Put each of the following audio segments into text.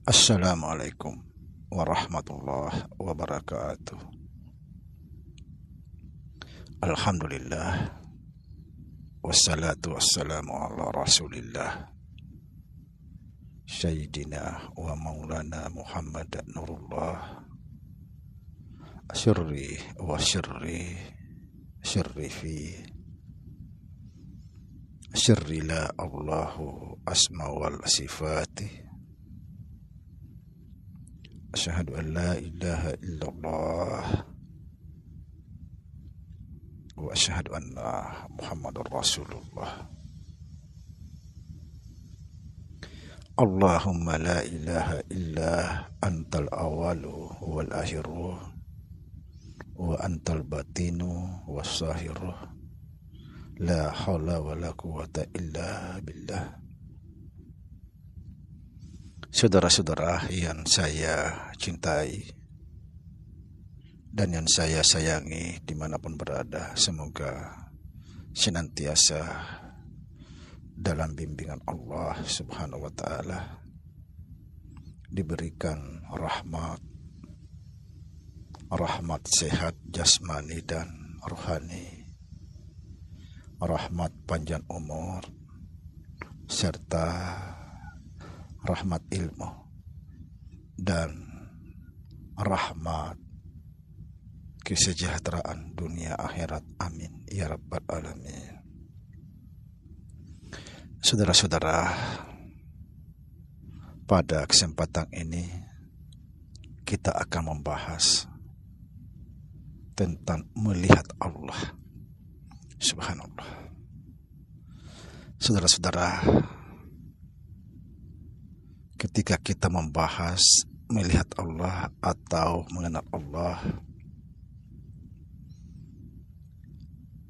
Assalamualaikum warahmatullahi wabarakatuh. Alhamdulillah, wassalatu wassalamu ala rasulillah Sayyidina wa maulana Muhammad Nurullah Syirri wa syirri fi syirri la Allahu asma wal sifati. Asyhadu an la ilaha illallah wa asyhadu anna Muhammadar Rasulullah. Allahumma la ilaha illa antal awalu wal akhiru wa antal batinu was sahiru la haula wa la quwata illa billah. Saudara-saudara yang saya cintai dan yang saya sayangi dimanapun berada, semoga senantiasa dalam bimbingan Allah Subhanahu wa Ta'ala, diberikan rahmat sehat jasmani dan rohani, rahmat panjang umur, serta rahmat ilmu dan rahmat kesejahteraan dunia akhirat. Amin ya rabbal alamin. Saudara-saudara, pada kesempatan ini kita akan membahas tentang melihat Allah Subhanallah. Saudara-saudara, ketika kita membahas melihat Allah atau mengenal Allah,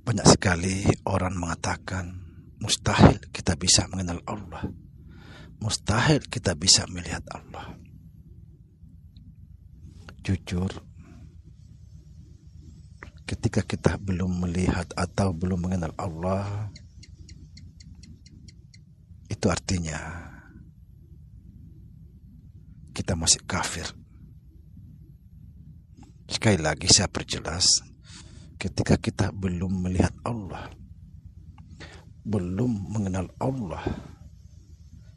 banyak sekali orang mengatakan mustahil kita bisa mengenal Allah, mustahil kita bisa melihat Allah. Jujur, ketika kita belum melihat atau belum mengenal Allah, itu artinya kita masih kafir. Sekali lagi saya perjelas, ketika kita belum melihat Allah, belum mengenal Allah,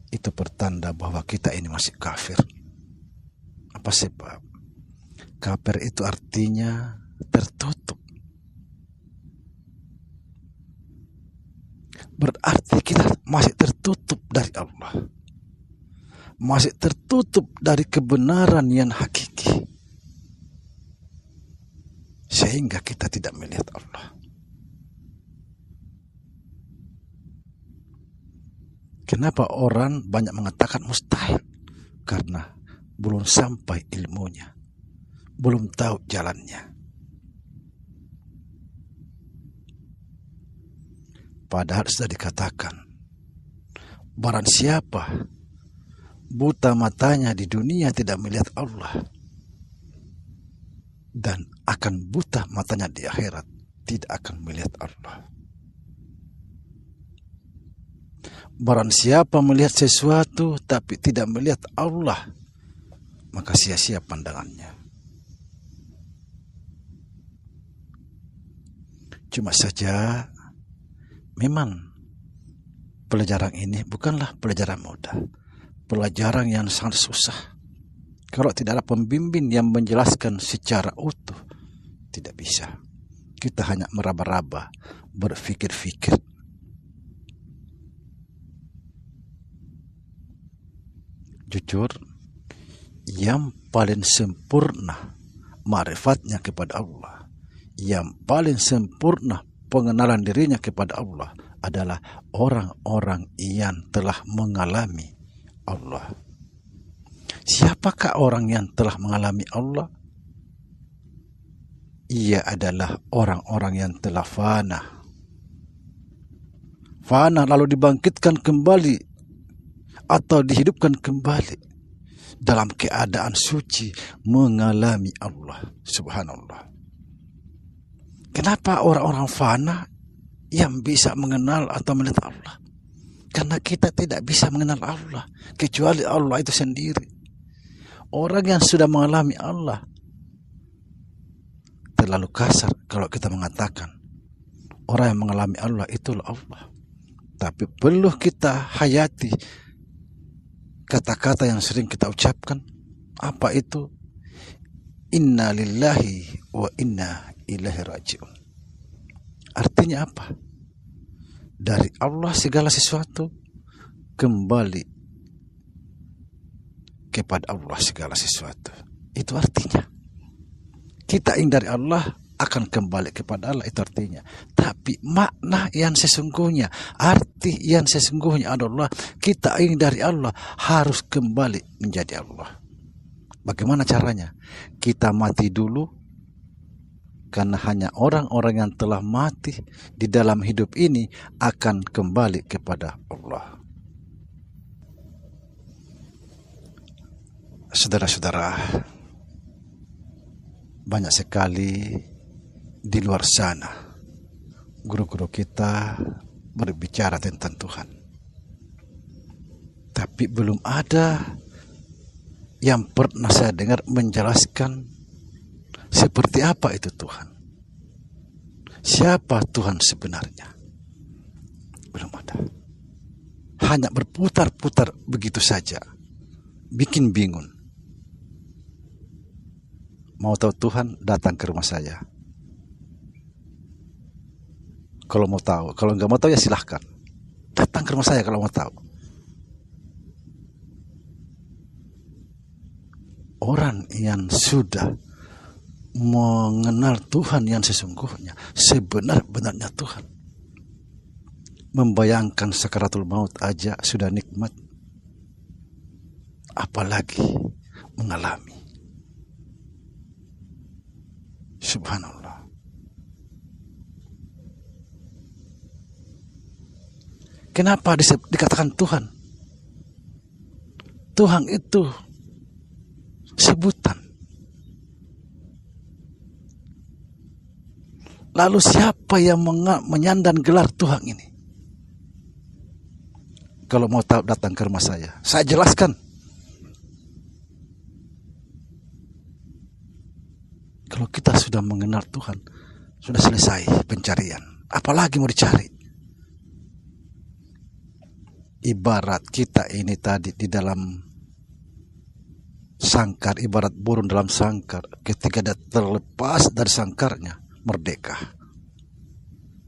itu pertanda bahwa kita ini masih kafir. Apa sebab? Kafir itu artinya tertutup. Berarti kita masih tertutup dari Allah, masih tertutup dari kebenaran yang hakiki, sehingga kita tidak melihat Allah. Kenapa orang banyak mengatakan mustahil? Karena belum sampai ilmunya, belum tahu jalannya. Padahal sudah dikatakan, barang siapa buta matanya di dunia tidak melihat Allah, dan akan buta matanya di akhirat tidak akan melihat Allah. Barang siapa melihat sesuatu tapi tidak melihat Allah, maka sia-sia pandangannya. Cuma saja memang pelajaran ini bukanlah pelajaran mudah, pelajaran yang sangat susah. Kalau tidak ada pembimbing yang menjelaskan secara utuh, tidak bisa. Kita hanya meraba-raba, berfikir-fikir. Jujur, yang paling sempurna ma'rifatnya kepada Allah, yang paling sempurna pengenalan dirinya kepada Allah adalah orang-orang yang telah mengalami Allah. Siapakah orang yang telah mengalami Allah? Ia adalah orang-orang yang telah fana. Fana lalu dibangkitkan kembali atau dihidupkan kembali dalam keadaan suci mengalami Allah. Subhanallah. Kenapa orang-orang fana yang bisa mengenal atau melihat Allah? Karena kita tidak bisa mengenal Allah kecuali Allah itu sendiri. Orang yang sudah mengalami Allah. Terlalu kasar kalau kita mengatakan orang yang mengalami Allah itulah Allah. Tapi perlu kita hayati kata-kata yang sering kita ucapkan. Apa itu? Inna lillahi wa inna ilaihi raji'un. Artinya apa? Dari Allah segala sesuatu, kembali kepada Allah segala sesuatu. Itu artinya. Kita ingin dari Allah, akan kembali kepada Allah, itu artinya. Tapi makna yang sesungguhnya, arti yang sesungguhnya adalah kita ingin dari Allah, harus kembali menjadi Allah. Bagaimana caranya? Kita mati dulu, karena hanya orang-orang yang telah mati di dalam hidup ini akan kembali kepada Allah. Saudara-saudara, banyak sekali di luar sana guru-guru kita berbicara tentang Tuhan, tapi belum ada yang pernah saya dengar menjelaskan seperti apa itu Tuhan. Siapa Tuhan sebenarnya? Belum ada. Hanya berputar-putar begitu saja. Bikin bingung. Mau tahu Tuhan, datang ke rumah saya. Kalau mau tahu, kalau nggak mau tahu ya silahkan. Datang ke rumah saya kalau mau tahu. Orang yang sudah mengenal Tuhan yang sesungguhnya, sebenar-benarnya Tuhan, membayangkan sakaratul maut aja sudah nikmat, apalagi mengalami. Subhanallah. Kenapa dikatakan Tuhan? Tuhan itu sebutan. Lalu siapa yang menyandang gelar Tuhan ini? Kalau mau tahu, datang ke rumah saya jelaskan. Kalau kita sudah mengenal Tuhan, sudah selesai pencarian. Apalagi mau dicari? Ibarat kita ini tadi di dalam sangkar, ibarat burung dalam sangkar. Ketika dia terlepas dari sangkarnya, merdeka.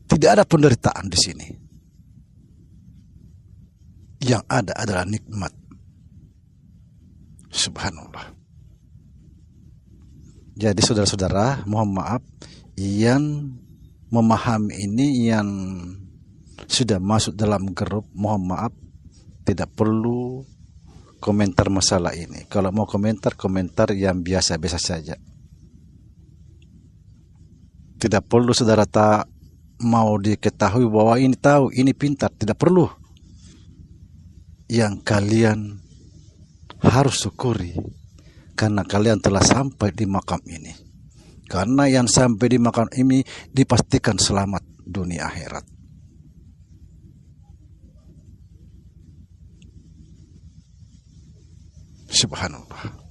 Tidak ada penderitaan di sini. Yang ada adalah nikmat. Subhanallah. Jadi saudara-saudara, mohon maaf yang memahami ini, yang sudah masuk dalam grup, mohon maaf, tidak perlu komentar masalah ini. Kalau mau komentar yang biasa-biasa saja. Tidak perlu saudara tak mau diketahui bahwa ini tahu, ini pintar. Tidak perlu. Yang kalian harus syukuri, karena kalian telah sampai di makam ini. Karena yang sampai di makam ini dipastikan selamat dunia akhirat. Subhanallah.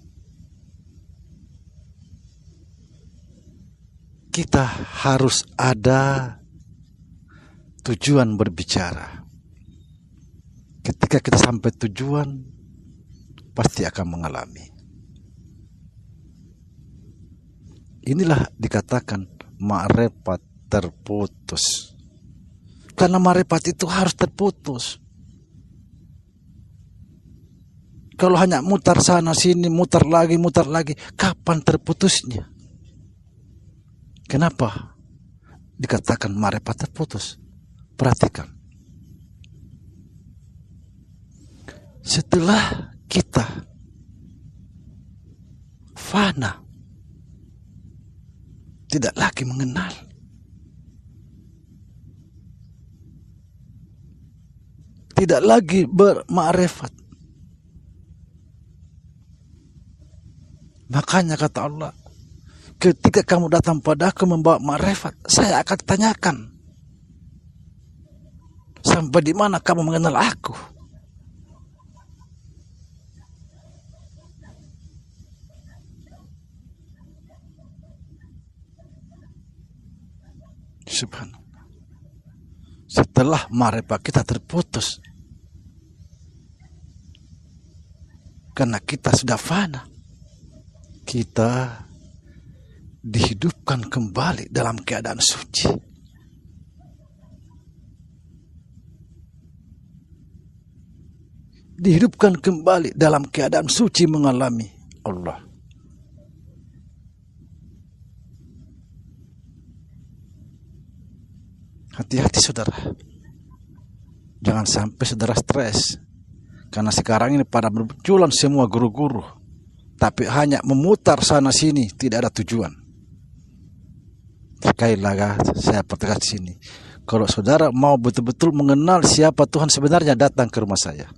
Kita harus ada tujuan berbicara. Ketika kita sampai tujuan, pasti akan mengalami. Inilah dikatakan ma'rifat terputus. Karena ma'rifat itu harus terputus. Kalau hanya mutar sana sini, mutar lagi, kapan terputusnya? Kenapa dikatakan ma'rifat terputus? Perhatikan. Setelah kita fana, tidak lagi mengenal, tidak lagi bermakrifat, makanya kata Allah, ketika kamu datang padaku membawa makrifat, saya akan tanyakan, sampai di mana kamu mengenal aku? setelah makrifat kita terputus, karena kita sudah fana, kita dihidupkan kembali dalam keadaan suci. Dihidupkan kembali dalam keadaan suci mengalami Allah. Hati-hati saudara, jangan sampai saudara stres. Karena sekarang ini pada bermunculan semua guru-guru, tapi hanya memutar sana sini, tidak ada tujuan. Sekali lagi saya pertegas di sini, kalau saudara mau betul-betul mengenal siapa Tuhan sebenarnya, datang ke rumah saya.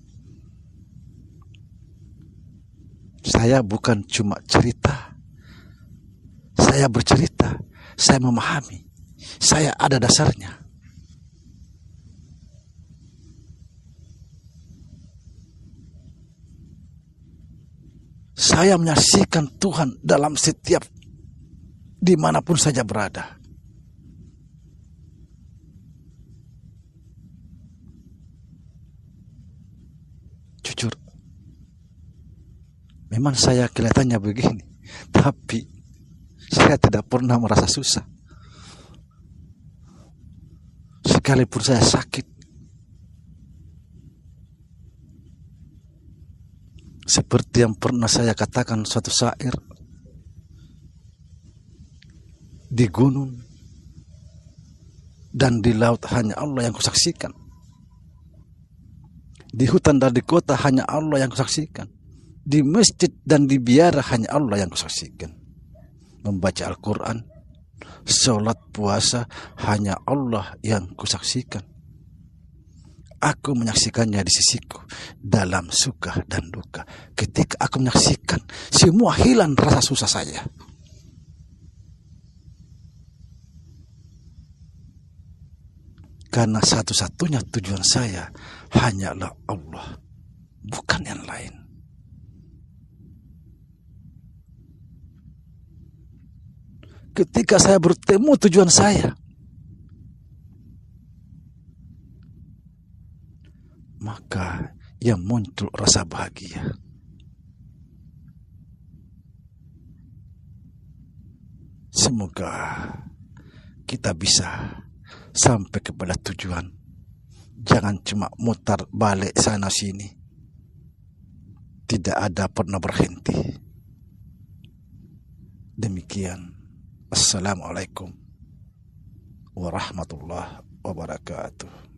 Saya bukan cuma cerita, saya bercerita, saya memahami, saya ada dasarnya. Saya menyaksikan Tuhan dalam setiap, dimanapun saja berada. Jujur, memang saya kelihatannya begini, tapi saya tidak pernah merasa susah. Sekalipun saya sakit, seperti yang pernah saya katakan suatu syair, di gunung dan di laut hanya Allah yang kusaksikan. Di hutan dan di kota hanya Allah yang kusaksikan. Di masjid dan di biara hanya Allah yang kusaksikan. Membaca Al-Quran, sholat, puasa, hanya Allah yang kusaksikan. Aku menyaksikannya di sisiku dalam suka dan duka. Ketika aku menyaksikan, semua hilang rasa susah saya. Karena satu-satunya tujuan saya hanyalah Allah, bukan yang lain. Ketika saya bertemu tujuan saya, maka yang muncul rasa bahagia. Semoga kita bisa sampai kepada tujuan. Jangan cuma mutar balik sana sini, tidak ada pernah berhenti. Demikian. Assalamualaikum warahmatullahi wabarakatuh.